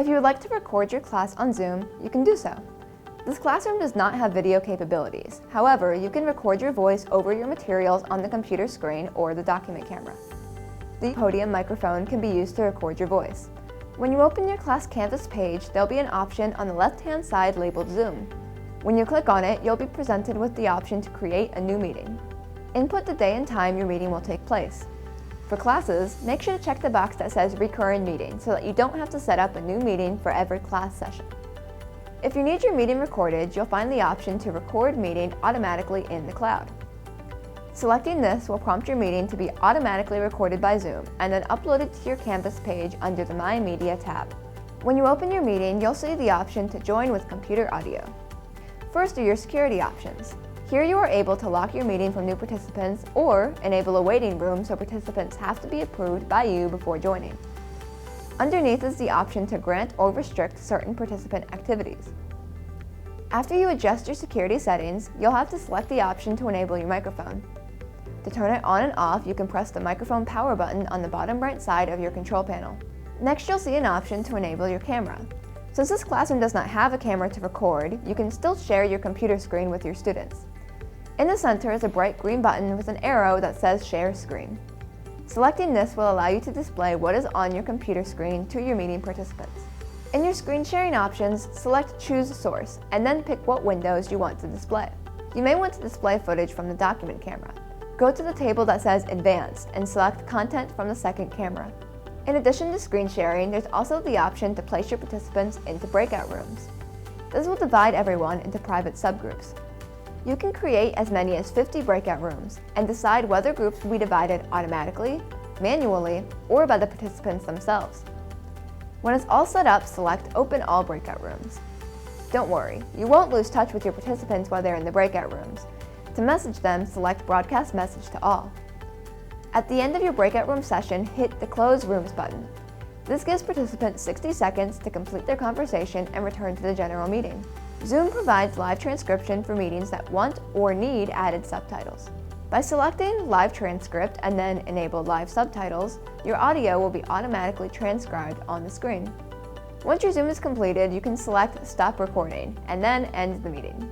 If you would like to record your class on Zoom, you can do so. This classroom does not have video capabilities. However, you can record your voice over your materials on the computer screen or the document camera. The podium microphone can be used to record your voice. When you open your class Canvas page, there'll be an option on the left-hand side labeled Zoom. When you click on it, you'll be presented with the option to create a new meeting. Input the day and time your meeting will take place. For classes, make sure to check the box that says Recurring Meeting so that you don't have to set up a new meeting for every class session. If you need your meeting recorded, you'll find the option to record meeting automatically in the cloud. Selecting this will prompt your meeting to be automatically recorded by Zoom and then uploaded to your Canvas page under the My Media tab. When you open your meeting, you'll see the option to join with computer audio. First are your security options. Here you are able to lock your meeting from new participants or enable a waiting room so participants have to be approved by you before joining. Underneath is the option to grant or restrict certain participant activities. After you adjust your security settings, you'll have to select the option to enable your microphone. To turn it on and off, you can press the microphone power button on the bottom right side of your control panel. Next, you'll see an option to enable your camera. Since this classroom does not have a camera to record, you can still share your computer screen with your students. In the center is a bright green button with an arrow that says Share Screen. Selecting this will allow you to display what is on your computer screen to your meeting participants. In your screen sharing options, select Choose Source and then pick what windows you want to display. You may want to display footage from the document camera. Go to the table that says Advanced and select Content from the second camera. In addition to screen sharing, there's also the option to place your participants into breakout rooms. This will divide everyone into private subgroups. You can create as many as 50 breakout rooms and decide whether groups will be divided automatically, manually, or by the participants themselves. When it's all set up, select Open All Breakout Rooms. Don't worry, you won't lose touch with your participants while they're in the breakout rooms. To message them, select Broadcast Message to All. At the end of your breakout room session, hit the Close Rooms button. This gives participants 60 seconds to complete their conversation and return to the general meeting. Zoom provides live transcription for meetings that want or need added subtitles. By selecting Live Transcript and then Enable Live Subtitles, your audio will be automatically transcribed on the screen. Once your Zoom is completed, you can select Stop Recording and then end the meeting.